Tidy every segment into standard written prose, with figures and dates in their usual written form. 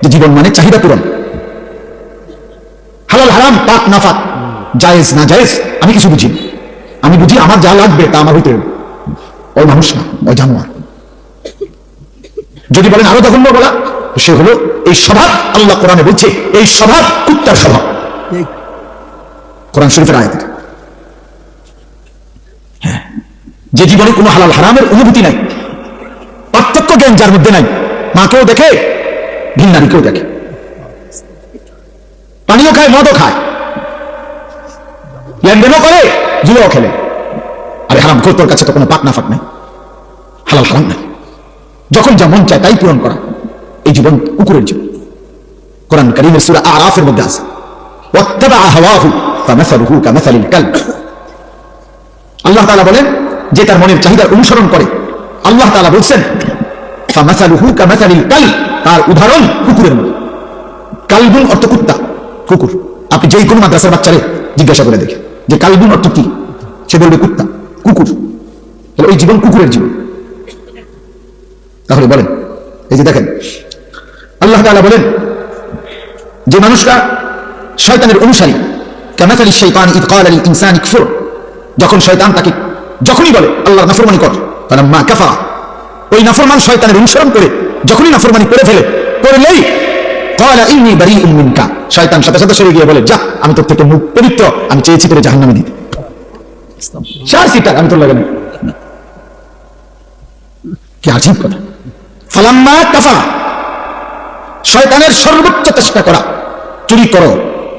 যে জীবন মানে চাহিদা পূরণ। হালাল হারাম, পাক না পাক, জায়েজ না জায়েজ আমি কিছু বুঝি। আমি বুঝি আমার যা লাগবে তা আমার হইতে হবে। ওই মানুষ না, ওই জানোয়ার। যদি বলেন আরো জঘন্য বলা, সে হলো এই স্বভাব। আল্লাহ কোরআনে বলছে এই স্বভাব কুত্তার স্বভাব, কোরআন শরীফের আয়াত। হ্যাঁ, যে জীবনে কোনো হালাল হারামের অনুভূতি নাই, পার্থক্য জ্ঞান যার মধ্যে নাই, মাকেও দেখে ভিন্নারীকেও দেখে, পানিও খায় মদও খায়, লেনদেনও করে, জুয়াও খেলে। আরে হারাম খোর, তোর কাছে তো কোনো পাক না ফাক নাই, হালাল হারাম নাই, যখন যা মন চায় তাই পূরণ করা, এই জীবন কুকুরের জীবন। কোরআন কারীমের সূরা আরাফের মধ্যে আছে ওয়াত্তাবা হাওয়াহু ফামাসালুহু কামাসালিল কালব। আল্লাহ তাআলা বলেন যে তার মনের চাহিদার অনুসরণ করে, আল্লাহ তাআলা বলছেন ফামাসালুহু কামাসালিল কালব, তার উদাহরণ কুকুরের মতো। কালবুন অর্থ কুত্তা, কুকুর। আপনি যেই কোনো মাদ্রাসার বাচ্চারে জিজ্ঞাসা করে দেখেন যে কালবুন অর্থ কি, সে বলবে কুত্তা, কুকুর। তাহলে ওই জীবন কুকুরের জীবন। তাহলে বলেন, এই যে দেখেন আল্লাহ তাআলা বলেন যে মানুষরা শয়তানের অনুসারী, কামাসালিশ শাইতান ইয ক্বালা লিল ইনসানি কুফর, যখন শয়তান তাকে যখনই বলে আল্লাহর নাফরমানি কর, ফালাম্মা কাফারা, ওই নাফরমান শয়তানের অনুসরণ করে যখনই নাফরমানি করে ফেলে, করলেই ক্বালা ইন্নী বারীউম মিনকা, শয়তান সাথে সাথে সরে গিয়ে বলে যা, আমি তোর থেকে মুখ পবিত্র, আমি চেয়েছি তোরে জাহান্নামে দিতে, চার সিটার আমি তোর লাগে না। কি আজীব কথা। ফালাম্মা কাফারা, শয়তানের সর্বোচ্চ চেষ্টা করা, চুরি করো,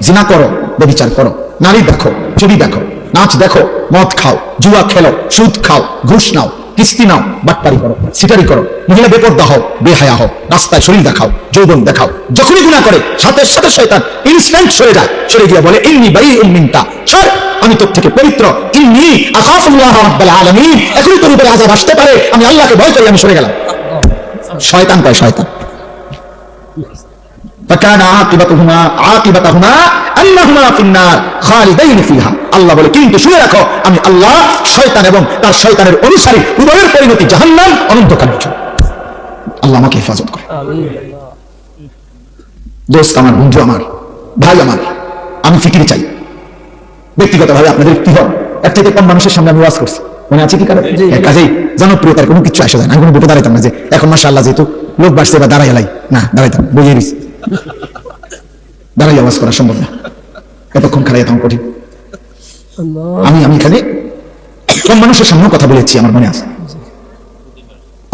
জিনা করো, ব্যভিচার করো, নারী দেখো, ছবি দেখো, নাচ দেখো, মদ খাও, জুয়া খেলো, সুদ খাও, ঘুষ নাও, কিস্তি নাও, বাটপারি করো, সিটারি করো, মহিলা বেপরদা হও, বেহায়া হও, রাস্তায় শরীর দেখাও, যৌবন দেখাও, যখনই গুনাহ করে সাথে সাথে শয়তান ইনস্ট্যান্ট সরে যায়, সরে গিয়ে বলে ইন্নী বারীউম মিনকা, সর, আমি তোর থেকে পবিত্র, ইন্নী আখাফুল্লাহ রাব্বাল আলামিন, এখনই তোর উপরে আযাব আসতে পারে, আমি আল্লাহকে ভয় করি, আমি সরে গেলাম। শয়তান কয় শয়তান। ফাকানা আকিবাতুহুমা আন্নাহুমা ফিন্নার খালিদাইন ফিহা, আল্লাহ বলে কিন্তু শুনে রাখো আমি আল্লাহ শয়তান এবং তার শয়তানের অনুসারী উভয়ের পরিণতি জাহান্নাম, অনন্তকালের জন্য। আল্লাহ আমাকে হেফাজত করে। দোস্ত আমার, বন্ধু আমার, ভাই আমার, আমি ফিকির চাই ব্যক্তিগতভাবে আপনাদের কি হয়, এর থেকে কম মানুষের সামনে আমি ওয়াজ করছি, মনে আছে কি কারণ? কাজেই জনপ্রিয়তার কোনো কিছু আসে যায় না। আমি কোনো ভোটে দাঁড়াইতাম না যে এখন মাশাআল্লাহ যেহেতু লোক বাড়ছে বা দাঁড়াই এলাই, না দাঁড়াইতাম, বইয়ে দিছি, দাঁড়াই আওয়াজ করা সম্ভব না, এতক্ষণ খারাইতাম কঠিন। আমি এখানে কম মানুষের সামনেও কথা বলেছি, আমার মনে আছে।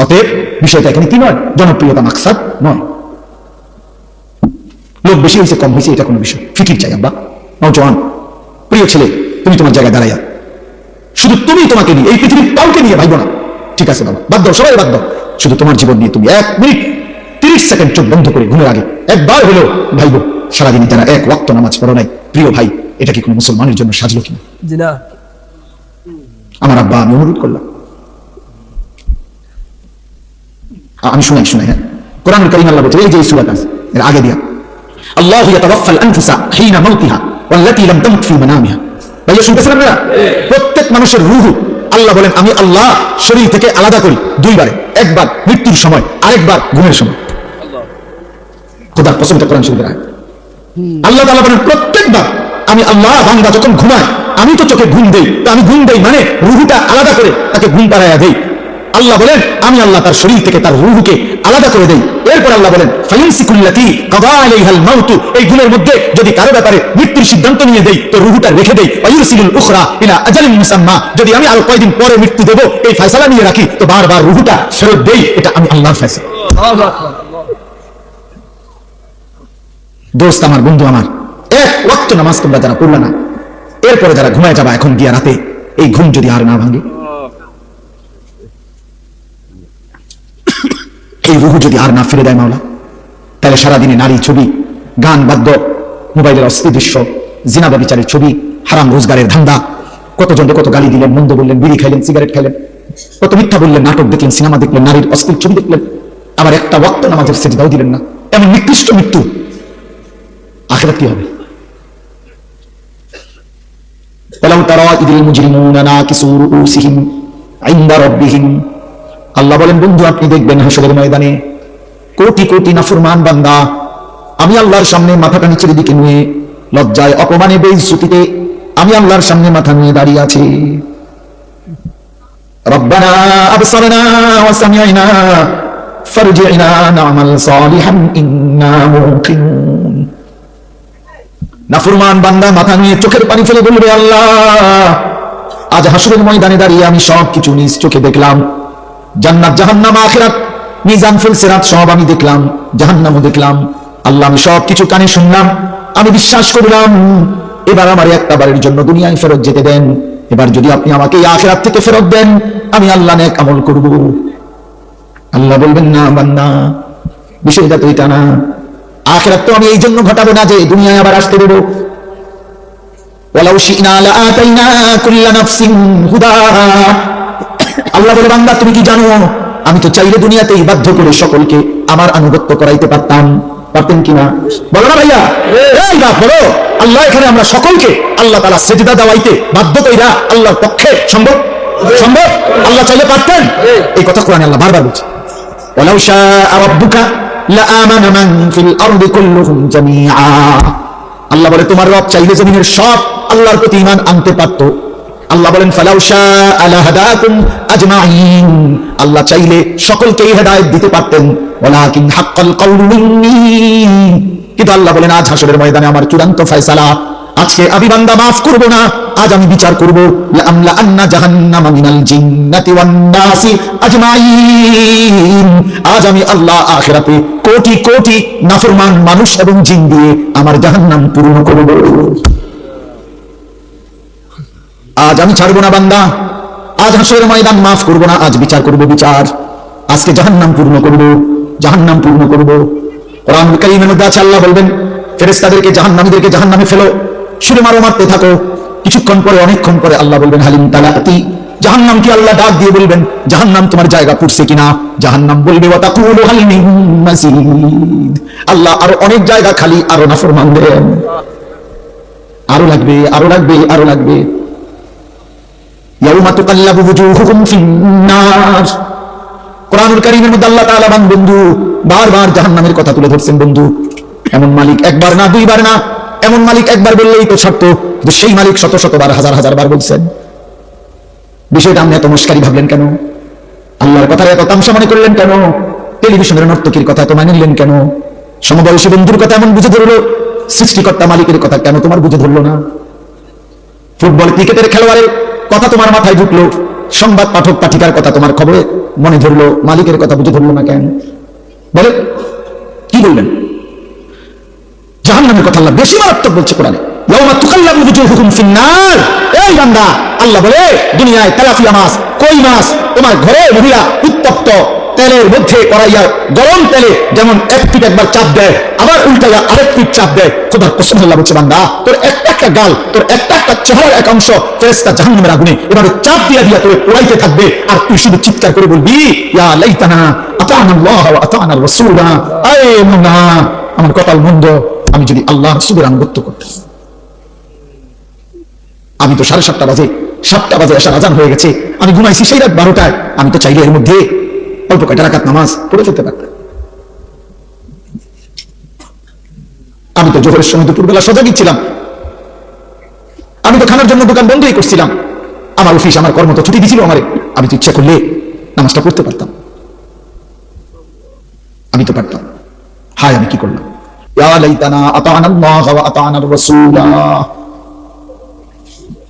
অতএব বিষয়টা এখানে কি নয়, জনপ্রিয়তা মাকসাদ নয়, লোক বেশি হয়েছে কম হয়েছে এটা কোনো বিষয়। ফিকির চাই আব্বা। নওজওয়ান প্রিয় ছেলে, তুমি তোমার জায়গায় দাঁড়াইয়া, শুধু তুমি তোমাকে নিয়ে, এই পৃথিবীর কাউকে নিয়ে ভাইব না, ঠিক আছে বাবা, বাদ দাও, সবাই বাদ দাও, শুধু তোমার জীবন নিয়ে তুমি 1 মিনিট 30 সেকেন্ড চোখ বন্ধ করে ঘুমের আগে একবার হলো ভাইব সারাদিন যারা এক ওয়াক্ত নামাজ পড়ো নাই, প্রিয় ভাই, এটা কি কোনো মুসলমানের জন্য সাজলো কিনা? জি না। আমার আব্বা, আমি অনুরোধ করলাম, আমি শুনাই, হ্যাঁ, কোরআনুল কারীম আল্লাহ বলছে, এই যে সূরাটা এর আগে দিয়া, আল্লাহু ইয়াতাওয়াফাল আনফুসা হিনা মাউতিহা ওয়াল্লাতী লাম তামুত ফি মানামিহা। ভাইয়া শুনতেছেন আপনারা? প্রত্যেক মানুষের রূহ আল্লাহ বলেন আমি আল্লাহ শরীর থেকে আলাদা করি দুইবারে, একবার মৃত্যুর সময়, আরেকবার ঘুমের সময়। খোদার কসম, এটা কোরআন শরীফের আয়াত। আল্লাহ তাআলা বলেন প্রত্যেকবার আমি আল্লাহ, বান্দা যখন ঘুমায় আমি তো চোখে ঘুম দেই, তো আমি ঘুম দেই মানে রূহটা আলাদা করে তাকে ঘুম পাড়াইয়া দেই। আল্লাহ বলেন আমি আল্লাহ তার শরীর থেকে তার রূহকে আলাদা করে দেই। এরপর আল্লাহ বলেন ফায়ুমসিকুল্লাতী কাযা আলাইহাল মাউত, এই ঘুমের মধ্যে যদি কারো ব্যাপারে মৃত্যুর সিদ্ধান্ত নিয়ে দেই তো রূহটা রেখে দেই। ওয়ায়ুরসিলুল উখরা ইলা আজালিন মুসাম্মা, যদি আমি আরো কয়েকদিন পরে মৃত্যু দেব এই ফয়সালা নিয়ে রাখি তো বারবার রূহটা ফেরত দেই, এটা আমি আল্লাহর ফয়সালা। দোস্ত আমার, বন্ধু আমার, এক ওয়াক্ত নামাজ তোমরা যারা পড়লা না, এরপরে যারা ঘুমায় যাবা এখন গিয়া রাতে, এই ঘুম যদি আর না ভাঙে, এই রূহ যদি আর না ফিরে দেয় মাওলা, তাহলে সারাদিনে নারী ছবি, গান বাদ্য, মোবাইলের অশ্লীল দৃশ্য, জিনা ব্যভিচারের ছবি, হারাম রোজগারের ধান্দা, কতজনকে কত গালি দিলেন, মন্দ বললেন, বিড়ি খাইলেন, সিগারেট খাইলেন, কত মিথ্যা বললেন, নাটক দেখলেন, সিনেমা দেখলেন, নারীর অশ্লীল ছবি দেখলেন, আবার একটা ওয়াক্ত নামাজের সিজদাও দিলেন না, এমন নিকৃষ্ট মৃত্যু, আখিরাত কি হবে? ওয়ালাউ তারা ইদিল মুজরিমুনা নাকিসু রুউসিহিম ইনদা রাব্বিহিম, আল্লাহ বলেন বন্ধু আপনি দেখবেন হাসরের ময়দানে কোটি কোটি নাফরমান বান্দা আমি আল্লাহর সামনে মাথাটা নিচের দিকে নিয়ে লজ্জায় অপমানে বেইজ্জতিতে আমি আল্লাহর সামনে মাথা নিয়ে দাঁড়িয়ে আছি। রব্বানা আবসারনা ওয়া সামি'না ফারজি'না না'মাল সালিহান ইন্না মুকিনুন। নাফরমান বান্দা মাথা নিয়ে চোখের পানি ফেলে বলবে, আল্লাহ আজ হাসরের ময়দানে দাঁড়িয়ে আমি সব কিছু নিজ চোখে দেখলাম, জান্নাত জাহান্নাম আখিরাত মিজান ফুলসিরাত সব আমি দেখলাম, জাহান্নামও দেখলাম। আল্লাহ আমি সব কিছু কানে শুনলাম, আমি বিশ্বাস করলাম। এবার আমার একটা বারের জন্য দুনিয়ায় ফেরত যেতে দেন। এবার যদি আপনি আমাকে এই আখিরাত থেকে ফেরত দেন, আমি আল্লাহ নেক আমল করব। আল্লাহ বলবেন, না বান্দা, বিষয়টা তো এটা না। আখিরাত তো আমি এই জন্য ঘটাবো না যে দুনিয়ায় আবার আসতে দেব। ওয়ালাউ শি'না লাআতাইনা কুল্লা নাফসিন হুদাহা। আল্লাহ বলে, বান্দা তুমি কি জানো, আমি তো চাইলে দুনিয়াতেই বাধ্য করে সকলকে আমার আনুগত্য করাইতে পারতাম। পারতেন কিনা বলো না ভাইয়া? এই বাপ বলো, আল্লাহ এখানে আমরা সকলকে আল্লাহ তাআলা সিজদা দেওয়াইতে বাধ্য কইরা আল্লাহর পক্ষে সম্ভব? সম্ভব? আল্লাহ চাইলে পারতেন। এই কথা কোরআনে আল্লাহ বারবার বলছে, ওয়ালাউ শাআ রাব্বুকা লাআমানা মান ফিল আরদি কুল্লুহুম জামিআ। আল্লাহ বলে, তোমার রব চাইলে জমিনের সব আল্লাহর প্রতি ঈমান আনতে পারত। আল্লাহ বলেন, ফালাউ শাআ লাহাদাকুম আজমাইন। আল্লাহ চাইলে সকলকেই হেদায়েত দিতে পারতেন, ওয়ালাকিন হাক্কাল কাউলু মিন্নি। কিন্তু আল্লাহ বলেন, আজ হাসরের ময়দানে আমার চূড়ান্ত ফয়সালা, আজকে আমি বান্দা মাফ করব না, আজ আমি বিচার করব। লাআমলা আন্না জাহান্নামা মিনাল জিন্নাতি ওয়ান নাসি আজমাইন। আজ আমি আল্লাহ আখিরাতে কোটি কোটি নাফরমান মানুষ এবং জিন দিয়ে আমার জাহান্নাম পূর্ণ করব। আজ আমি ছাড়বো না বান্দা, আজ হাসরের ময়দান মাফ করব না, আজ বিচার করব। বিচার আজকে জাহান্নাম পূর্ণ করব, জাহান্নাম পূর্ণ করব। কোরআনুল কারীমের মধ্যে আছে, আল্লাহ বলবেন ফেরেশতাদেরকে জাহান্নামীদেরকে জাহান্নামে ফেলো, ছুঁড়ে মারো, মারতে থাকো। কিছুক্ষণ পরে, অনেকক্ষণ পরে আল্লাহ বলবেন, হালিম তালাতি। জাহান্নামকে আল্লাহ ডাক দিয়ে বলবেন, জাহান্নাম তোমার জায়গা পুরছে কিনা? জাহান্নাম বলবে, ওয়া তাকুলু হাল মিন মাজিদ। আল্লাহ আরো অনেক জায়গা খালি, আরো নাফরমান দেন, আরো লাগবে, আরো লাগবে, আরো লাগবে। ইয়াউমা তুকাল্লাবু ওয়ুজুহুকুম ফিন-নার। কোরআনুল কারীমের মধ্যে আল্লাহ তাআলা বন্ধু বারবার জাহান্নামের কথা তুলে ধরছেন। বন্ধু, এমন মালিক একবার না, দুইবার না, এমন মালিক একবার বললেই তো ছাড়তো, কিন্তু সেই মালিক শত শতবার, হাজার হাজার বার বলছেন। বিষয়টা আপনি এত মস্কারি ভাবলেন কেন? আল্লাহর কথা এত তামসা মনে করলেন কেন? টেলিভিশনের নর্তকীর কথা এত মানে নিলেন কেন? সমবয়সী বন্ধুর কথা এমন বুঝে ধরলো, সৃষ্টিকর্তা মালিকের কথা কেন তোমার বুঝে ধরলো না? ফুটবল ক্রিকেটের খেলোয়াড়ের কথা তোমার মাথায় ঢুকলো, সংবাদ পাঠক পাঠিকার কথা তোমার খবরে মনে ধরলো, মালিকের কথা বুঝে ধরলো না কেন? বলে কি বলবেন? জাহান্নামের কথা আল্লাহ বেশি মারাত্মক বলছে কোরআনে, ইয়াউমা তুকাল্লাবু ওয়ুজুহুকুম ফিন-নার। এই বান্দা, আল্লাহ বলে দুনিয়ায় তেলাপিয়া মাছ, কই মাছ তোমার ঘরে মহিলা উত্তপ্ত তেলের মধ্যে কড়াইয়া গরম তেলে যেমন এক পিঠ একবার চাপ দেয়, আবার উল্টাইয়া আরেক পিঠ চাপ দেয়। খোদার কসম, আল্লাহ বলছে, বান্দা তোর একটা একটা গাল, তোর একটা একটা চেহারার এক অংশ ফেরেশতা জাহান্নামের আগুনে এভাবে চাপ দিয়া দিয়া তোরে পোড়াইতে থাকবে, আর তুই শুধু চিৎকার করে বলবি, ইয়া লাইতানা আতা'না আল্লাহ ওয়া আতা'না রাসূলা। আয় মুনা, আমার কপাল মন্দ, আমি যদি আল্লাহ রাসূলের আনুগত্য করতাম। আমি তো 7:30 বাজে, 7টা বাজে আসার আজান হয়ে গেছে, আমি ঘুমাইছি সেই রাত 12টায়। আমি তো চাইলে এর মধ্যে অল্প কয়টা রাকাত নামাজ পড়ে ফেলতে পারতাম। আমি তো জোহরের সময় দুপুরবেলা সজাগই ছিলাম, আমি তো খানার জন্য দোকান বন্ধই করছিলাম, আমার অফিস, আমার কর্ম তো ছুটি দিছিল আমারে। আমি তো ইচ্ছা করলে নামাজটা পড়তে পারতাম, আমি তো পারতাম। হায় আমি কি করলাম? ইয়া লাইতানা আতা'না আল্লাহ ওয়া আতা'না রাসূলা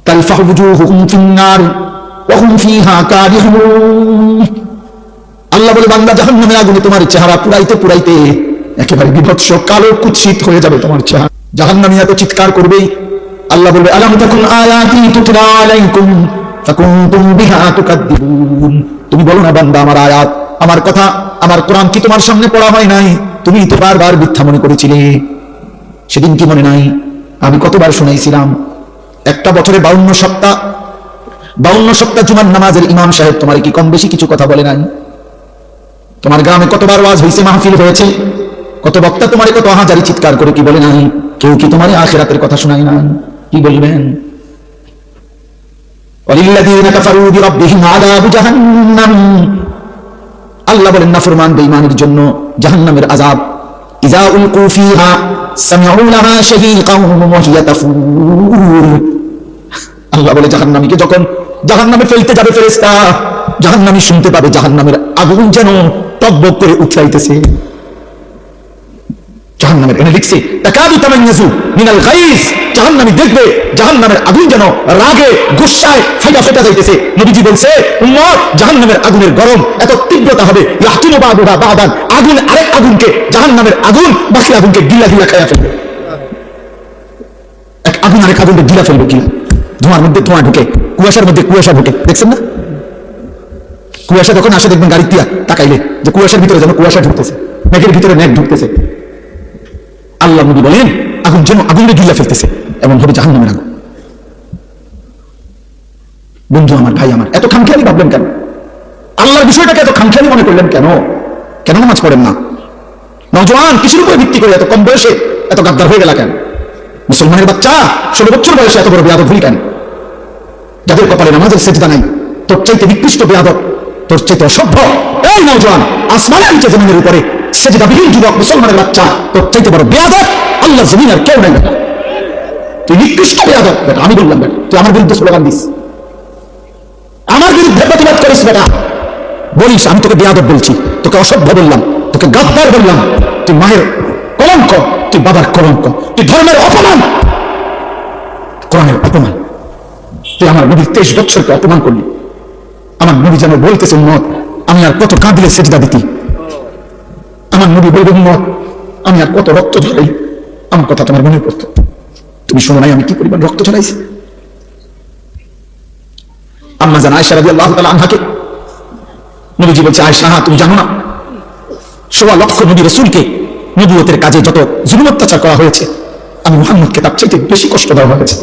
তালফাহু ওয়ুজুহুকুম ফিন-নার ওয়া হুম ফিহা কারিহুন। আল্লাহ বলে, বান্দা জাহান্নামের আগুনে তোমার চেহারা পুরাইতে পুরাইতে একেবারে বিভৎস কালো কুৎসিত হয়ে যাবে তোমার চেহারা। জাহান্নামী এত চিৎকার করবেই। আল্লাহ বলবে, আলাম তাকুন আয়াতি তুতলা আলাইকুম ফাকুনতুম বিহা তুকাদ্দিবুন। তুমি বলো না বান্দা, আমার আয়াত, আমার কথা, আমার কোরআন কি তোমার সামনে পড়া হয় নাই? তুমি তো বারবার মিথ্যা মনে করেছিলে। সেদিন কি মনে নাই আমি কতবার শুনাইছিলাম? একটা বছরে 52 সপ্তাহ, 52 সপ্তাহ জুমার নামাজের ইমাম সাহেব তোমার কি কম বেশি কিছু কথা বলে নাই? তোমার গ্রামে কতবার ওয়াজ হয়েছে, মাহফিল হয়েছে, কত বক্তা তোমারে কত হাজারি চিৎকার করে কি বলে নাই? কেউ কি তোমার আখিরাতের কথা শোনায় না? কি বলবেন? ওয়ালিল্লাযীনা কাফারু বিরাব্বিহিম আযাবু জাহান্নাম। আল্লাহ বলেন, নাফরমান বেঈমানের জন্য জাহান্নামের আযাব। ইযা উলকু ফিহা সামিউ লাহা শাহীকান ওয়া হিয়া তাফুর। আল্লাহ বলে জাহান্নামীকে যখন জাহান্নামে ফেলতে যাবে ফেরেশতা, জাহান্নামী শুনতে পাবে জাহান্নামের আগুন যেন টকবক করে উঠলাইতেছে। জাহান্নামের এনে লিখছে তাকাদু তামাইয়াজু মিনাল গাইজ, জাহান্নামী দেখবে জাহান্নামের আগুন যেন রাগে গুসায় ফাইটা ফেটা যাইতেছে। নবীজি বলছে উম্মত জাহান্নামের আগুনের গরম এত তীব্রতা হবে ইয়াহতুনু বাদুহা বাদান, আগুন আরেক আগুনকে, জাহান্নামের আগুন বাকি আগুনকে গিলা গিলা খায়া ফেলবে। এক আগুন আরেক আগুনকে গিলা ফেলবে, গিলা। ধোঁয়ার মধ্যে ধোঁয়া ঢুকে, কুয়াশার মধ্যে কুয়াশা ঢুকে, দেখছেন না? কুয়াশা যখন আসে দেখবেন গাড়ি দিয়া তাকাইলে যে কুয়াশার ভিতরে যেন কুয়াশা ঢুকতেছে, মেঘের ভিতরে মেঘ ঢুকতেছে। আল্লাহ নবী বলেন আগুন যেন আগুনে গিলা ফেলতেছে, এমন হবে জাহান্নামের আগুন। বন্ধু আমার, ভাই আমার, এত খামখেয়ালি ভাবলেন কেন? আল্লাহর বিষয়টাকে এত খামখেয়ালি মনে করলেন কেন? কেন নামাজ পড়েন না? নওজোয়ান কিসের উপরে ভিত্তি করে এত কম বয়সে এত গাদ্দার হয়ে গেল কেন? মুসলমানের বাচ্চা 16 বছর বয়সে এত বড় বেয়াদব হলি কেন? যাদের কপালে নামাজের সেজদা নাই, তোর চাইতে নিকৃষ্ট বেয়াদব, তোর চাইতে অসভ্য এই নওজোয়ান আসমানের নিচে জমিনের উপরে সেজদাবিহীন যুবক মুসলমানের বাচ্চা, তোর চাইতে বড় বেয়াদব আল্লাহ জমিন আর কেউ নাই বেটা। তুই নিকৃষ্ট বেয়াদব বেটা। আমি বললাম বেটা, তুই আমার বিরুদ্ধে স্লোগান দিস, আমার বিরুদ্ধে প্রতিবাদ করিস বেটা, বলিস আমি তোকে বেয়াদব বলছি, তোকে অসভ্য বললাম, তোকে গাদ্দার বললাম, তুই মায়ের কলঙ্ক, তুই বাবার কলঙ্ক, তুই ধর্মের অপমান, কোরআনের অপমান, তুই আমার নবীর 23 বছরকে অপমান করলি। আমার নবী যেন বলতেছে উম্মত আমি আর কত কাঁদিলে সেজদা দিতি। আমার নবী বলবেন উম্মত আমি আর কত রক্ত ঝরাই, আমার কথা তোমার মনে পড়তো, তুমি শোনো নাই আমি কি পরিমাণ রক্ত ঝরাইছি। আম্মা জান আয়েশা রাদিয়াল্লাহু তাআলা আনহাকে নবীজি বলছে আয়েশা তুমি জানো না 1.25 লক্ষ নবী রাসূলকে নবুয়তের কাজে যত জুলুম অত্যাচার করা হয়েছে, আমি মুহাম্মদকে তার চাইতে বেশি কষ্ট দেওয়া হয়েছে।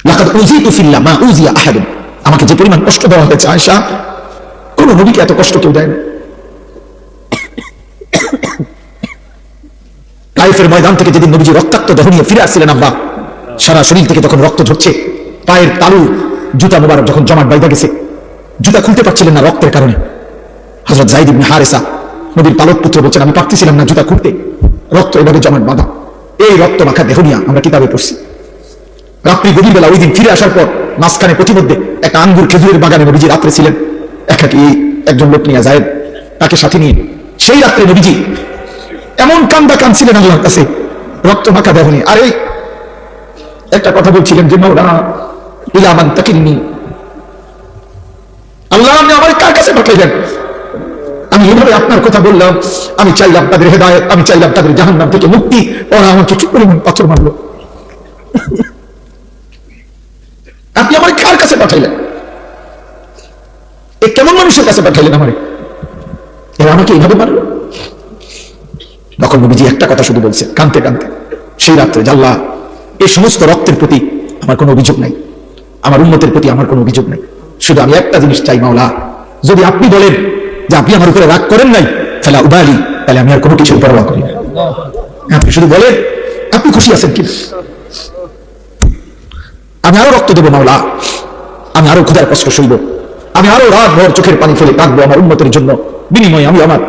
লাকাদ উযিতু ফিল্লাহ মা উযিয়া আহাদ, আমাকে যে পরিমাণ কষ্ট দেওয়া হয়েছে আয়েশা কোন নবীকে এত কষ্ট কেউ দেয় না। তায়েফের ময়দান থেকে যেদিন নবীজি রক্তাক্ত দেহ নিয়ে ফিরে আসছিলেন, আব্বা সারা শরীর থেকে তখন রক্ত ঝরছে, পায়ের তালু জুতা মোবারক যখন জমাট বাইধা গেছে, জুতা খুলতে পারছিলেন না রক্তের কারণে। হযরত যায়েদ ইবনে হারেসা নবীর পালক পুত্র বলছেন আমি পারতেছিলাম না জুতা খুলতে, রক্ত এভাবে জমাট বাঁধা। এই রক্ত মাখা দেহ নিয়ে আমরা কিতাবে পড়ছি। রাত্রি গভীর বেলা ওই দিন ফিরে আসার পর মাঝখানে প্রতিমধ্যে একটা আঙ্গুর খেজুরের বাগানে নবীজি রাত্রে ছিলেন, একাকি একজন লোক নিয়ে যায়েদ তাকে সাথে নিয়ে। সেই রাত্রে নবীজি এমন কান্দা কাঁদছিলেন আল্লাহর কাছে রক্ত মাখা দেহ নিয়ে। আরে একটা কথা বলছিলেন যে মাওলানা ইলা মান তাকিলনি, আল্লাহ আপনি আমার কার কাছে পাঠাইলেন? আমি এভাবে আপনার কথা বললাম, আমি চাইলাম তাদের হেদায়েত, আমি চাইলাম তাদের জাহান্নাম থেকে মুক্তি, ওরা আমাকে কি পরিমাণ পাথর মারলো। আপনি আমার কার কাছে পাঠাইলেন? এ কেমন মানুষের কাছে পাঠাইলেন আমারে? এরা আমাকে এইভাবে মারলো। তখন নবীজি একটা কথা শুধু বলছে কাঁদতে কাঁদতে সেই রাত্রে, আল্লাহ এই সমস্ত রক্তের প্রতি আমার কোনো অভিযোগ নাই, আমার উম্মতের প্রতি আমার কোনো অভিযোগ নাই, শুধু আমি একটা জিনিস চাই মাওলা, যদি আপনি বলেন যে আপনি আমার উপরে রাগ করেন নাই ফালা উবালি, তাহলে আমি আর কোনো কিছুর পরোয়া করি না। আপনি শুধু বলেন আপনি খুশি আছেন কি, আমি আরো রক্ত দেবো মাওলা, আমি আরো ক্ষুধার কষ্ট সইব, আমি আরো রাত ভর চোখের পানি ফেলে কাঁদবো আমার উম্মতের জন্য, বিনিময়ে আমি আমার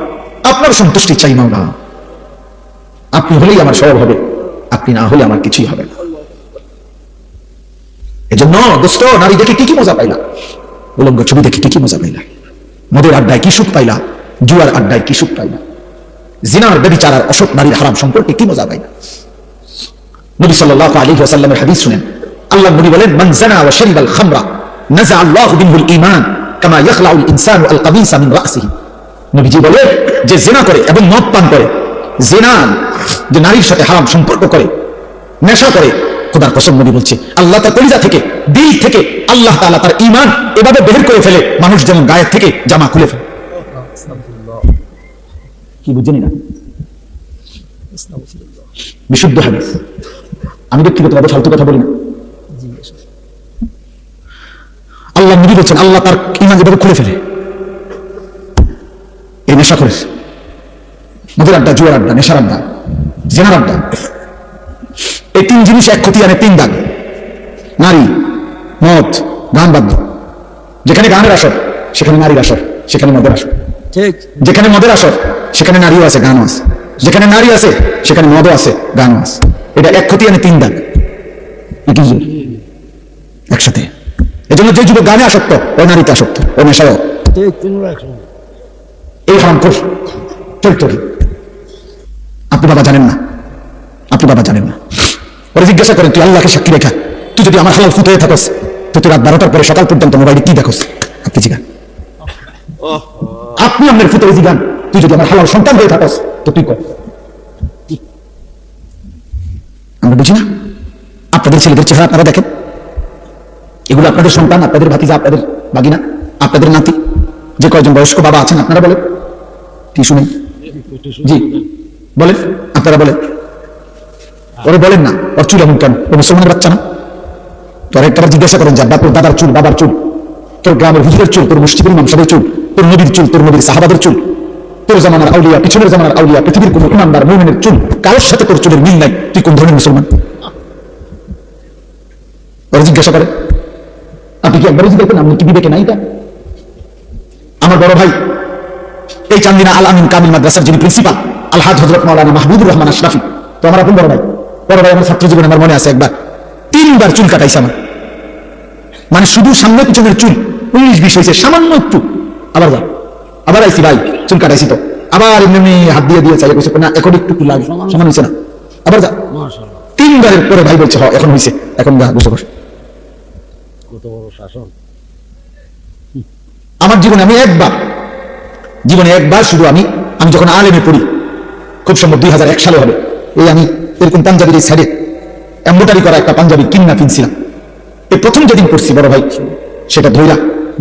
আপনার সন্তুষ্টি চাই মাওলা। আপনি হলেই আমার সব হবে, আপনি না হলে আমার কিছুই হবে না। এজন্য দোস্ত নারী দেখে কি কি মজা পাইলা, উলঙ্গ ছবি দেখে কি কি মজা পাইলা, মদের আড্ডায় কি সুখ পাইলা, জুয়ার আড্ডায় কি সুখ পাইলা, জিনার ব্যভিচার আর অসৎ নারীর হারাম সম্পর্কে কি মজা পাইলা। নবী সাল্লাল্লাহু আলাইহি ওয়াসাল্লামের হাদিস শুনেন, আল্লাহ নবী বলেন মান জানা ওয়া শারিবাল খামরা নাযা আল্লাহু বিহিল ঈমান কামা ইয়াখলাউল ইনসানু আল কামিসা মিন রাসিহি। নবীজি বলে যে জিনা করে এবং মদ পান করে, জিনা যে নারীর সাথে হারাম সম্পর্ক করে, নেশা করে, খোদার কসম নবী বলছে আল্লাহ তার কলিজা থেকে, দিল থেকে আল্লাহ তাআলা তার ঈমান এভাবে বের করে ফেলে মানুষ যেমন গায়ের থেকে জামা খুলে ফেলে। কি বুঝেনি না? বিশুদ্ধ হাদিস। আমি ব্যক্তিগতভাবে ফালতু কথা বলি না। আল্লাহ নবী বলছেন আল্লাহ তার ঈমান যেভাবে খুলে ফেলে। এই নেশা করেছে, মদের আড্ডা, জুয়ার আড্ডা, নেশার আড্ডা, জেনার আড্ডা, এই তিন জিনিস এক ক্ষতি আনে, তিন দাগ। নারী, মদ, গান বাদ্য। যেখানে গানের আসর সেখানে নারীর আসর, সেখানে মদের আসর। ঠিক। যেখানে মদের আসর সেখানে নারীও আছে, গানও আছে। যেখানে নারী আছে সেখানে মদও আছে, গানও আছে। এটা এক ক্ষতি আনে তিন দাগ, একসাথে। এজন্য যে যুবক গানে আসক্ত, ও নারীতে আসক্ত, ও নেশাও, ঠিক, তিনবার একসঙ্গে। এই হারাম কর চরিত্র কি? আপনি বাবা জানেন না, আপনি বাবা জানেন না। ওরা জিজ্ঞাসা করেন, তুই আল্লাহকে সাক্ষী রেখা, তুই যদি আমার হালাল ফুটে থাকস, তো তুই রাত 12টার পরে সকাল পর্যন্ত মোবাইলে কি দেখোস? আপনি জিগান, আপনি আপনার ফুটে জিগান, তুই যদি আমার হালাল সন্তান হয়ে থাকস, তো তুই কর। আমরা বুঝি না? আপনাদের ছেলেদের চেহারা আপনারা দেখেন, এগুলো আপনাদের সন্তান, আপনাদের ভাতিজা, আপনাদের বাগিনা, আপনাদের নাতি। যে কয়জন বয়স্ক বাবা আছেন আপনারা বলেন, কি শুনেন? জি বলেন, আপনারা বলেন। ওরা বলেন না, ওর চুল এমন কেন? ও মুসলমানের বাচ্চা না? তোর একটাবার জিজ্ঞাসা করেন, যা তোর দাদার চুল, বাবার চুল, তোর গ্রামের হুজুরের চুল, তোর মসজিদের ইমাম সাহেবের চুল, তোর নবীর চুল, তোর নবীর সাহাবাদের চুল, তোর জামানার আউলিয়া, পিছনের জামানার আউলিয়া, পৃথিবীর কোন ইমানদার মুমিনের চুল, কারোর সাথে তোর চুলের মিল নাই, তুই কোন ধরনের মুসলমান? ওরা জিজ্ঞাসা করে, আপনি কি একবারই জিজ্ঞাসা করেন, আপনি কি বিবেকে নাই? তা আমার বড় ভাই এই চান্দিনা আল আমিন কামিল মাদ্রাসার যিনি প্রিন্সিপাল, আলহাজ হযরত মাওলানা মাহবুবুর রহমান আশরাফি, তো আমার আপন বড় ভাই। বড় ভাই আমার ছাত্র জীবনে আমার মনে আছে একবার 3বার চুল কাটাইছে আমার, মানে শুধু সামনে পিছনের চুল 19-20 হয়েছে, সামান্য একটু। আবার যা, আবার আইসি ভাই, চুল কাটাইছি তো, আবার এমনি হাত দিয়ে দিয়ে চাই কইছে না, এখন একটু লাগে, সমান হয়েছে না, আবার যা। 3বারের পরে ভাই বলছে, হ্যাঁ এখন হয়েছে, এখন যা, বসে বসে। কত বড় শাসন! আমার জীবনে আমি একবার শুধু আমি যখন আলেমে পড়ি, খুব সম্ভব 2001 সালে হবে, এই আমি এরকম পাঞ্জাবির এই সাইডে এম্বোটারি করা একটা পাঞ্জাবি কিন্না কিনছিলাম। এই প্রথম যেদিন পড়ছি বড় ভাই, সেটা ধইরা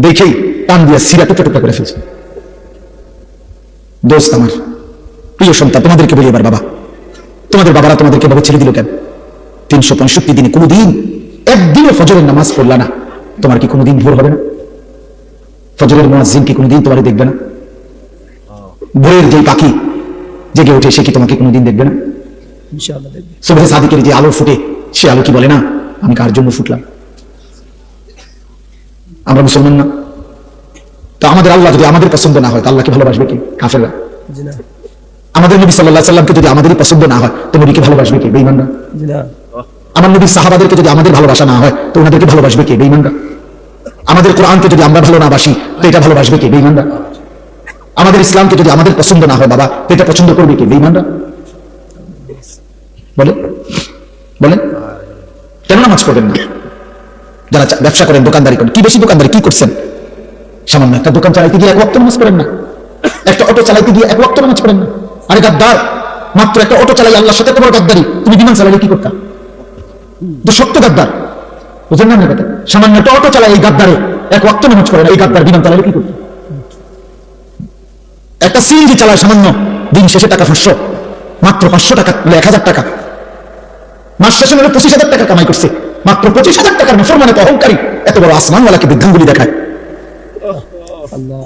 দেখেই টান দিয়া সিরা টুকরা টুকরা করে ফেলছে। দোস্ত আমার, প্রিয় সন্তান, তোমাদেরকে বলি এবার, বাবা, তোমাদের বাবারা তোমাদেরকে বাবা ছেড়ে দিল কেন? 365 দিনে কোনোদিন একদিনও ফজরের নামাজ পড়লা না, তোমার কি কোনোদিন ভোর হবে না? ফজরের মুয়াজ্জিন কি কোনোদিন তোমারে দেখবে না? ভোরের যে পাখি জেগে ওঠে, সে কি তোমাকে কোনোদিন দেখবে না? ইনশাআল্লাহ দেখবে। সুবহে সাদিকের যে আলো ফুটে, সে আলো কি বলে না, আমি কার জন্য ফুটলাম? আমরা মুসলমান না? তো আমাদের আল্লাহ যদি আমাদের পছন্দ না হয়, তো আল্লাহকে ভালোবাসবে কি? কাফেররা। জি না, আমাদের নবী সাল্লাল্লাহু আলাইহি সাল্লামকে যদি আমাদেরই পছন্দ না হয়, তো নবীকে ভালোবাসবে কে? বেঈমানরা। জি না। আমার নবীর সাহাবাদেরকে যদি আমাদের ভালোবাসা না হয়, তো ওনাদেরকে ভালোবাসবে কে? বেঈমানরা। আমাদের কোরআনকে যদি আমরা ভালো না বাসি, তো এটা ভালোবাসবে কে? বেঈমানরা। আমাদের ইসলামকে যদি আমাদের পছন্দ না হয় বাবা, তো এটা পছন্দ করবে কে? বেঈমানরা। বলেন বলেন, কেন নামাজ পড়বেন না? যারা ব্যবসা করেন, দোকানদারি করেন, কি বেশি দোকানদারি কি করছেন? সামান্য একটা দোকান চালাইতে গিয়ে 1 ওয়াক্ত নামাজ পড়েন না, একটা অটো চালাইতে গিয়ে 1 ওয়াক্ত নামাজ পড়েন না। আরে গাদ্দার, মাত্র একটা অটো চালাই আল্লাহর সাথে তোমার গাদ্দারি, তুমি বিমান চালাইলে কি করতা? তো সত্য গাদ্দার, বুঝেন না কথা? সামান্য একটা অটো চালাই এই গাদ্দারে 1 ওয়াক্ত নামাজ পড়ে না, এই গাদ্দার বিমান চালাইলে কি করতা? একটা সিএনজি চালায় সামান্য, দিন শেষে টাকা 500, মাত্র 500 টাকা, 1000 টাকা, মাস শেষে 25,000 টাকা কামাই করছে, মাত্র 25,000 টাকার মুসলমানে তো অহংকারী, এত বড় আসমানওয়ালাকে বৃদ্ধাঙ্গুলি দেখায়। আল্লাহ।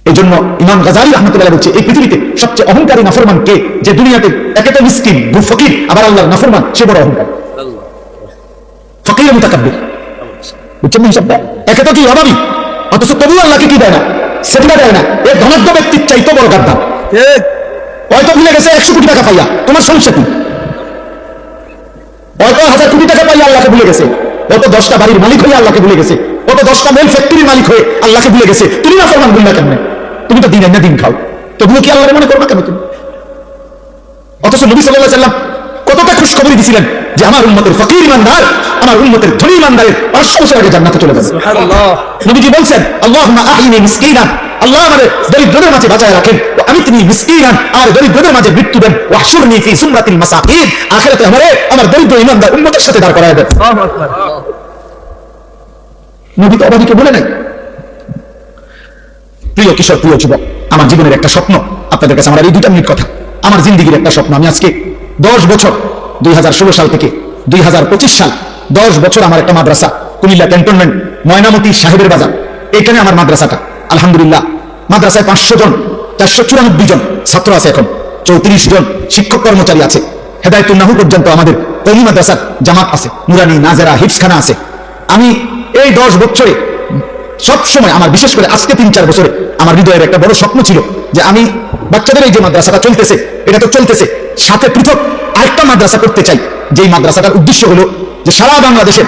এই জন্য ইমাম গাজালি রাহমাতুল্লাহ বলছে, এই পৃথিবীতে সবচেয়ে অহংকারী নাফরমান কে? যে দুনিয়াতে একে তো মিসকিন, ফকির, আবার আল্লাহর নাফরমান, সে বড় অহংকারী। ফকির মুতাকাব্বির, বুঝছেন না হিসাবটা? একে তো কি অভাবী, অথচ তবু আল্লাহকে কি দেয় না? সেটা দেয় না। এই ধনাঢ্য ব্যক্তির চাইতে বড় গাদ্দার। ঠিক। হয়তো ভুলে গেছে 100 কোটি টাকা পাইয়া, তোমার সমস্যা কি? হয়তো 1000 কোটি টাকা পাইয়া আল্লাহকে ভুলে গেছে, কত 10টা বাড়ির মালিক হয়ে আল্লাহকে ভুলে গেছে, কত 10টা মেল ফ্যাক্টরির মালিক হয়ে আল্লাহকে ভুলে গেছে। তুমি না ফরমান ভুললা কেমনে? তুমি তো দিন এনে দিন খাও, তবুও কি আল্লাহর মনে করবা কেন তুমি? অথচ নবী সাল্লাল্লাহু আলাইহি ওয়াসাল্লাম কতটা খুশখবরি দিছিলেন যে আমার উম্মতের ফকির ইমানদার, আমার উম্মতের ধনী ইমানদারের 500 বছর আগে জান্নাতে চলে যাবে। সুবহানাল্লাহ। নবীজি বলছেন, আল্লাহুম্মা আহিনি মিসকিনান, আল্লাহ আমাদের দরিদ্রদের মাঝে বাঁচায় রাখেন, আমি তিনি মিসকিনান, আমার দরিদ্রদের মাঝে মৃত্যু দেন, ওয়াহশুরনি ফি সুমরাতিল মাসাকিন, আখিরাতে আমার দরিদ্র ইমানদার উম্মতের সাথে দাঁড় করায় দেন। আল্লাহু আকবার। নবী তো অবাধিকে বলে নাই। প্রিয় কিশোর, প্রিয় যুবক, আমার জীবনের একটা স্বপ্ন আপনাদের কাছে, আমার এই 2 মিনিট কথা, আমার জিন্দিগির একটা স্বপ্ন। আমি আজকে 10 বছর, 2016 সাল থেকে 2025 সাল, 10 বছর আমার একটা মাদ্রাসা, কুমিল্লা ক্যান্টনমেন্ট, ময়নামতি সাহেবের বাজার, এখানে আমার মাদ্রাসাটা। আলহামদুলিল্লাহ, মাদ্রাসায় 500 জন, 494 জন ছাত্র আছে, এখন 34 জন শিক্ষক কর্মচারী আছে। হেদায়েতুন নাহু পর্যন্ত আমাদের কওমি মাদ্রাসার জামাত আছে, নুরানি, নাজেরা, হিফজখানা আছে। আমি এই 10 বছরে সব সময় আমার, বিশেষ করে আজকে 3-4 বছরে আমার হৃদয়ের একটা বড় স্বপ্ন ছিল যে আমি বাচ্চাদের এই যে মাদ্রাসাটা চলতেছে, এটা তো চলতেছে, সাথে পৃথক আরেকটা মাদ্রাসা করতে চাই, যেই মাদ্রাসাটার উদ্দেশ্য হলো যে সারা বাংলাদেশের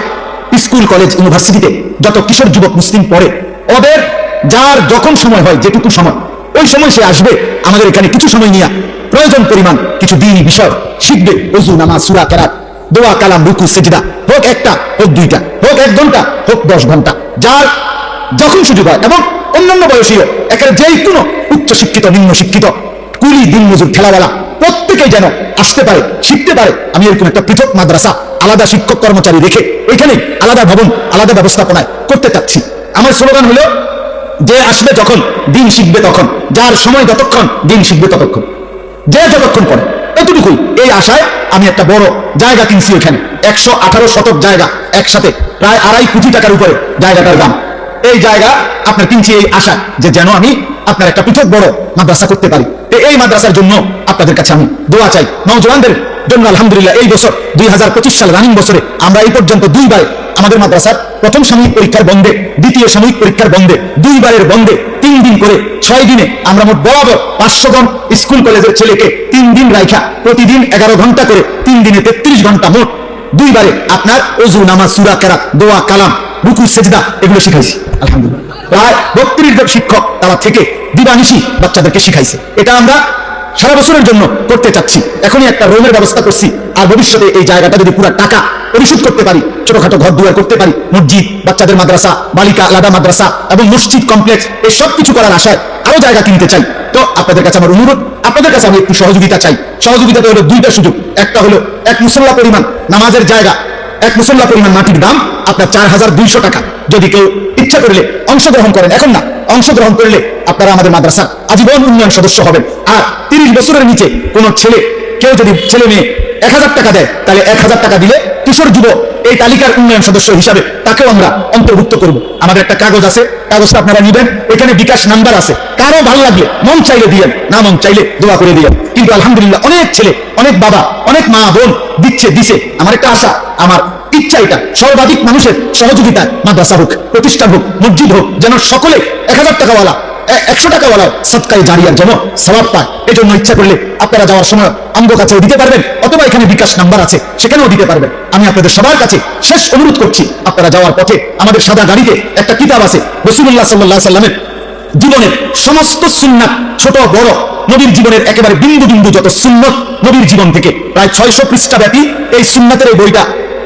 স্কুল, কলেজ, ইউনিভার্সিটিতে যত কিশোর যুবক মুসলিম পড়ে, ওদের যার যখন সময় হয়, যেটুকু সময়, ওই সময় সে আসবে আমাদের এখানে কিছু সময় নিয়ে প্রয়োজন পরিমাণ কিছু দ্বীনি বিষয় শিখবে। ওযু, নামাজ, সূরা, কেরাত, দোয়া, কালাম, রুকু, সিজদা, হোক একটা, হোক 2টা, হোক 1 ঘন্টা, হোক 10 ঘন্টা, যার যখন সুযোগ হয়। এবং অন্যান্য বয়সীও একেবারে যেই কোনো উচ্চ শিক্ষিত, নিম্ন শিক্ষিত, কুলি, দিনমজুর, ঠেলাওয়ালা, প্রত্যেকেই যেন আসতে পারে, শিখতে পারে। আমি এরকম একটা পৃথক মাদ্রাসা, আলাদা শিক্ষক কর্মচারী রেখে ওইখানে আলাদা ভবন, আলাদা ব্যবস্থাপনায় করতে চাচ্ছি। আমার স্লোগান হলো যে আসবে যখন, দিন শিখবে তখন, যার সময় যতক্ষণ, দিন শিখবে ততক্ষণ, যে যতক্ষণ পড়ে, এতটুকুই। এই আশায় আমি একটা বড় জায়গা কিনছি এখানে, 118 শতক জায়গা, একসাথে প্রায় 2.5 কোটি টাকার উপরে জায়গাটার দাম। এই জায়গা আপনার কিনছি এই আশা যে যেন আমি আপনার একটা পৃথক বড় মাদ্রাসা করতে পারি। এই মাদ্রাসার জন্য আপনাদের কাছে আমি দোয়া চাই। নওজওয়ানদের জন্য আলহামদুলিল্লাহ এই বছর 2025 সাল রানিং বছরে আমরা এই পর্যন্ত 2বার আমাদের মাদ্রাসার প্রথম সাময়িক পরীক্ষার বন্ধে, দ্বিতীয় সাময়িক পরীক্ষার বন্ধে, 2বারের বন্ধে 3 দিন করে 6 দিনে আমরা মোট বরাবর 500 জন স্কুল কলেজের ছেলেকে 3 দিন রাইখা প্রতিদিন 11 ঘন্টা করে 3 দিনে 33 ঘন্টা মোট 2বারে আপনার ওযু, নামাজ, সূরা, কেরাত, দোয়া, কালাম, রুকু, সিজদা এগুলো শিখাইছি। আলহামদুলিল্লাহ প্রায় 32 জন শিক্ষক তারা থেকে দিবানিশি বাচ্চাদেরকে শিখাইছে। এটা আমরা সারা বছরের জন্য করতে চাচ্ছি। এখনই একটা রুমের ব্যবস্থা করছি, আর ভবিষ্যতে এই জায়গাটা যদি পুরো টাকা পরিশোধ করতে পারি, ছোটখাটো ঘর দুয়ার করতে পারি, মসজিদ, বাচ্চাদের মাদ্রাসা, বালিকা আলাদা মাদ্রাসা এবং মসজিদ কমপ্লেক্স, এই সব কিছু করার আশায় আরো জায়গা কিনতে চাই। তো আপনাদের কাছে আমার অনুরোধ, আপনাদের কাছে আমি একটু সহযোগিতা চাই। সহযোগিতাতে হলো 2টা সুযোগ। একটা হলো 1 মুসল্লা পরিমাণ নামাজের জায়গা, 1 মুসল্লা পরিমাণ মাটির দাম আপনার 4200 টাকা। যদি কেউ ইচ্ছা করলে অংশগ্রহণ করেন, এখন না, অংশগ্রহণ করলে আপনারা আমাদের মাদ্রাসার আজীবন উন্নয়ন সদস্য হবেন। আর 30 বছরের নিচে কোন ছেলে, কেউ যদি ছেলে মেয়ে 1000 টাকা দেয়, তাহলে 1000 টাকা দিলে কিশোর যুবক এই তালিকার উন্নয়ন সদস্য হিসাবে তাকেও আমরা অন্তর্ভুক্ত করব। আমাদের একটা কাগজ আছে, কাগজটা আপনারা নিবেন, এখানে বিকাশ নাম্বার আছে, কারো ভালো লাগলে মন চাইলে দিয়েন, না মন চাইলে দোয়া করে দিয়েন। কিন্তু আলহামদুলিল্লাহ অনেক ছেলে, অনেক বাবা, অনেক মা বোন দিছে। আমার একটা আশা, আমার ইচ্ছা, এটা সর্বাধিক মানুষের সহযোগিতায় মাদ্রাসা হোক, প্রতিষ্ঠান হোক, মসজিদ হোক, যেন সকলে 1000 টাকাওয়ালা, 100 টাকাওয়ালা সদকায়ে জারিয়ার যেন সওয়াব পায়। এই জন্য ইচ্ছা করলে আপনারা যাওয়ার সময় আমগো কাছেও দিতে পারবেন, অথবা এখানে বিকাশ নাম্বার আছে, সেখানেও দিতে পারবেন। আমি আপনাদের সবার কাছে শেষ অনুরোধ করছি, আপনারা যাওয়ার পথে আমাদের সাদা গাড়িতে একটা কিতাব আছে, রাসূলুল্লাহ সাল্লাল্লাহু আলাইহি সাল্লামের জীবনের সমস্ত সুন্নাত, ছোট বড়, নবীর জীবনের একেবারে বিন্দু বিন্দু যত সুন্নত নবীর জীবন থেকে, প্রায় 600 পৃষ্ঠা ব্যাপী এই সুন্নাতের এই বইটা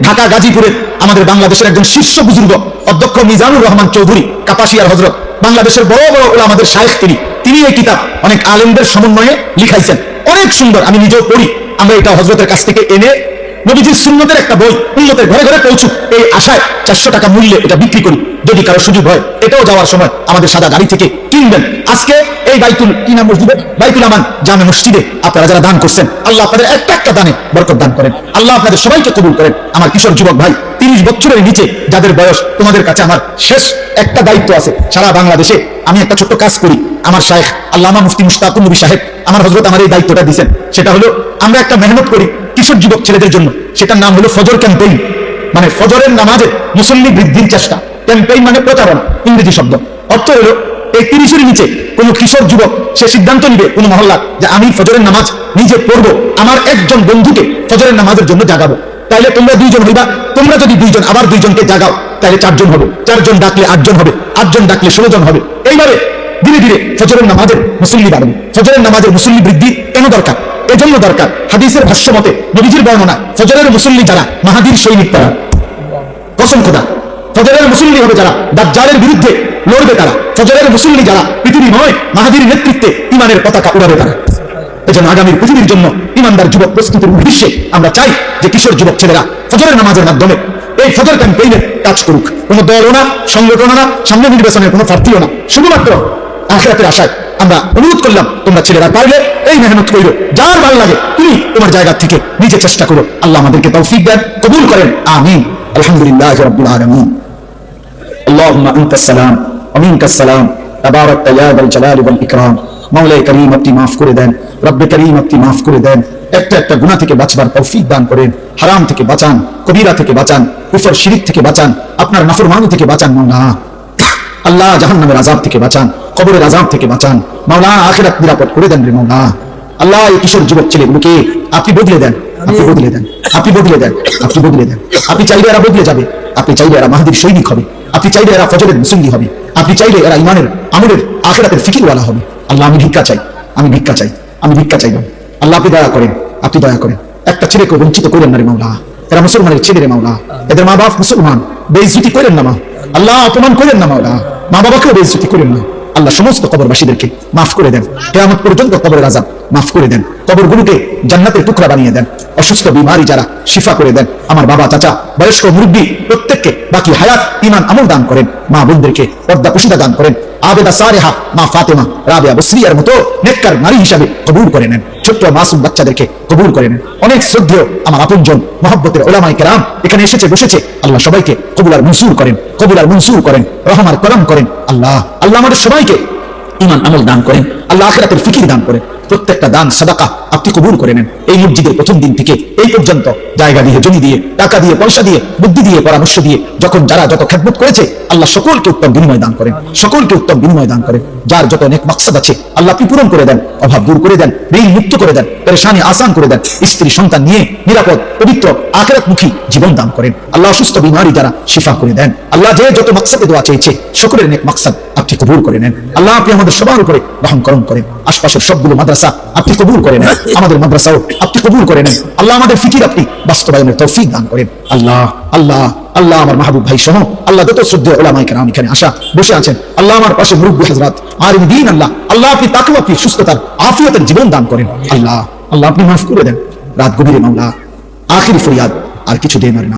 ঢাকা গাজীপুরের আমাদের বাংলাদেশের একজন শীর্ষ বুজুর্গ অধ্যক্ষ মিজানুর রহমান চৌধুরী, কাপাসিয়ার হযরত, বাংলাদেশের বড় বড় ওলামাদের শায়েখ, তিনি এই কিতাব অনেক আলেমদের সমন্বয়ে লিখাইছেন। অনেক সুন্দর, আমি নিজেও পড়ি। আমরা এটা হযরতের কাছ থেকে এনে নবীজির সুন্নতের একটা বই উম্মতের ঘরে ঘরে পৌঁছুক, এই আশায় 400 টাকা মূল্যে এটা বিক্রি করি। যদি কারো সুযোগ হয়, এটাও যাওয়ার সময় আমাদের সাদা গাড়ি থেকে কিনবেন। আজকে এই বাইতুল মসজিদে, বাইতুল আমান জামে মসজিদে আপনারা যারা দান করছেন, আল্লাহ আপনাদের একটা একটা দানে বরকত দান করেন। আল্লাহ আপনাদের সবাইকে কবুল করেন। আমার কিশোর যুবক ভাই, 30 বছরের নিচে যাদের বয়স, তোমাদের কাছে আমার শেষ একটা দায়িত্ব আছে। সারা বাংলাদেশে আমি একটা ছোট্ট কাজ করি। আমার শায়েখ আল্লামা মুফতি মুশতাকুর নবী সাহেব, আমার হযরত, আমার এই দায়িত্বটা দিয়েছেন। সেটা হলো আমরা একটা মেহনত করি কিশোর যুবক ছেলেদের জন্য। সেটার নাম হলো ফজর ক্যাম্পেইন, মানে ফজরের নামাজে মুসল্লি বৃদ্ধির চেষ্টা। ক্যাম্পেইন মানে প্রচারণা, ইংরেজি শব্দ। অর্থ হলো এই 30-এর নিচে কোন কিশোর যুবক সে সিদ্ধান্ত নিবে কোন মহল্লা যে আমি ফজরের নামাজ নিজে পড়বো, আমার একজন বন্ধুকে ফজরের নামাজের জন্য জাগাবো। তাইলে তোমরা 2 জন হইবা, তোমরা যদি 2 জন আবার 2 জনকে জাগাও, তাহলে 4 জন হবে, 4 জন ডাকলে 8 জন হবে, 8 জন ডাকলে 16 জন হবে। এইভাবে ধীরে ধীরে ফজরের নামাজের মুসল্লি বাড়বে। ফজরের নামাজের মুসল্লি বৃদ্ধি কেন দরকার? এজন্য দরকার, হাদিসের ভাষ্য মতে, নবীজির বর্ণনা, ফজরের মুসল্লি যারা মাহাদির সৈনিক তারা, কসম খোদা, ফজরের মুসল্লি হবে যারা দাজ্জালের বিরুদ্ধে লড়বে, তারা ফজরের মুসল্লি যারা পৃথিবীময় মাহাদির নেতৃত্বে ইমানের পতাকা উড়াবে তারা। এজন্য আগামীর পৃথিবীর জন্য ইমানদার যুবক প্রস্তুতির উদ্দেশ্যে আমরা চাই যে কিশোর যুবক ছেলেরা ফজরের নামাজের মাধ্যমে এই ফজর ক্যাম্পেইনের কাজ করুক। কোনো দলও না, সংগঠনও না, সামনে নির্বাচনের কোনো প্রার্থীও না, শুধুমাত্র আখিরাতের আশায় আমরা অনুরোধ করলাম, তোমরা ছেলেরা পারলে এই মেহনত করো, যার ভালো লাগে তুমি তোমার জায়গা থেকে নিজে চেষ্টা করো। আল্লাহ আমাদেরকে তৌফিক দেন, কবুল করেন, আমিন। আলহামদুলিল্লাহি রাব্বিল আলামিন। আল্লাহুম্মা আনতাস সালাম ওয়া মিনকাস সালাম, তাবারাকতা ইয়া যাল জালালি ওয়াল ইকরাম। মাওলাই করিম আপনি মাফ করে দেন, রব্বে করিম আপনি মাফ করে দেন। একটা একটা গুনাহ থেকে বাঁচবার তৌফিক দান করেন, হারাম থেকে বাঁচান, কবিরা থেকে বাঁচান, কুফর শিরিক থেকে বাঁচান, আপনার নাফরমানি থেকে বাঁচান। মাওলা আল্লাহ জাহান্নামের আযাব থেকে বাঁচান, কবরের আযাব থেকে বাঁচান। মাওলা আখিরাত নিরাপদ করে দেন রে মাওলা। আল্লাহ এই কিশোর যুবক ছেলেগুলোকে আপনি বদলে দেন, আপনি বদলে দেন, আপনি বদলে দেন, আপনি বদলে দেন। আপনি চাইলে এরা বদলে যাবে, আপনি চাইলে এরা মাহদির সৈনিক হবে, আপনি চাইলে এরা ফজরের মুসল্লি হবে, আপনি চাইলে এরা ইমানের আমলের আখিরাতের ফিকিরওয়ালা হবে। আল্লাহ আমি ভিক্ষা চাই, আমি ভিক্ষা চাই, আমি ভিক্ষা চাইব। আল্লাহ আপনি দয়া করেন, আপনি দয়া করেন। একটা ছেলেকে বঞ্চিত করেন না রে মাওলা। এরা মুসলমানের ছেলে রে মাওলা, এদের মা বাপ মুসলমান, বেইজ্জতি করেন না মা আল্লাহ, অপমান করেন না মাওলা, মা বাবাকেও বেইজ্জতি করেন না আল্লাহ। সমস্ত কবরবাসীদেরকে মাফ করে দেন, কিয়ামত পর্যন্ত কবরের আযাব মাফ করে দেন, কবরগুলোকে জান্নাতের টুকরা বানিয়ে দেন। অসুস্থ বিমারি যারা শিফা করে দেন। আমার বাবা চাচা বয়স্ক মুরব্বী প্রত্যেককে বাকি হায়াত ঈমান আমল দান করেন। মা বোনদেরকে পর্দা পুশিদা দান করেন। আবেদা সারেহা মা ফাতেমা রাবেয়া বসরিয়ার মতো নেককার নারী হিসাবে কবুল করে নেন। ছোট্ট মাসুম বাচ্চাদেরকে কবুল করে নেন। অনেক শ্রদ্ধেয় আমার আপনজন মহব্বতের ওলামায়ে কেরাম এখানে এসেছে বসেছে, আল্লাহ সবাইকে কবুল আর মনসুর করেন, কবুল আর মনসুর করেন, রহম আর করম করেন। আল্লাহ আল্লাহ আমাদের সবাইকে ঈমান আমল দান করেন, আল্লাহ আখিরাতের ফিকির দান করেন। প্রত্যেকটা দান সাদাকা আপনি কবুল করে নেন। এই মসজিদের প্রথম দিন থেকে এই পর্যন্ত জায়গা দিয়ে, জমি দিয়ে, টাকা দিয়ে, পয়সা দিয়ে, বুদ্ধি দিয়ে, পরামর্শ দিয়ে যখন যারা যত খেদমত করেছে আল্লাহ সকলকে উত্তম বিনিময় দান করেন, সকলকে উত্তম বিনিময় দান করেন। যার যত অনেক মাকসাদ আছে আল্লাহ আপনি পূরণ করে দেন, অভাব দূর করে দেন, ঋণ মুক্ত করে দেন, পেরেশানি আসান করে দেন। স্ত্রী সন্তান নিয়ে নিরাপদ পবিত্র আখিরাতমুখী জীবন দান করেন। আল্লাহ অসুস্থ বিমারি যারা শিফা করে দেন। আল্লাহ যে যত মাকসাদে দোয়া চেয়েছে সকলের নেক মাকসাদ আপনি কবুল করে নেন। আল্লাহ আপনি আমাদের সবার উপরে রহম করম করেন। আশপাশের সবগুলো মাদ্রাসা আপনি কবুল করে নেন, আমাদের মাদ্রাসাও আপনি কবুল করে নেন। আল্লাহ আমাদের ফিকির আপনি বাস্তবায়নের তৌফিক দান করেন। আল্লাহ আল্লাহ আল্লাহ আমার মাহবুব ভাই সহ আল্লাহ যত শ্রদ্ধেয় ওলামায়ে কেরাম এখানে আসা বসে আছেন, আল্লাহ আমার পাশে মুরব্বী হযরত আলিম দ্বীন, আল্লাহ আল্লাহ আপনি তাকেও আপনি সুস্থতার আফিয়তের জীবন দান করেন। আল্লাহ আল্লাহ আপনি মাফ করে দেন। রাত গভীরে মাওলা আখিরি ফরিয়াদ আর কিছু দেন আর না।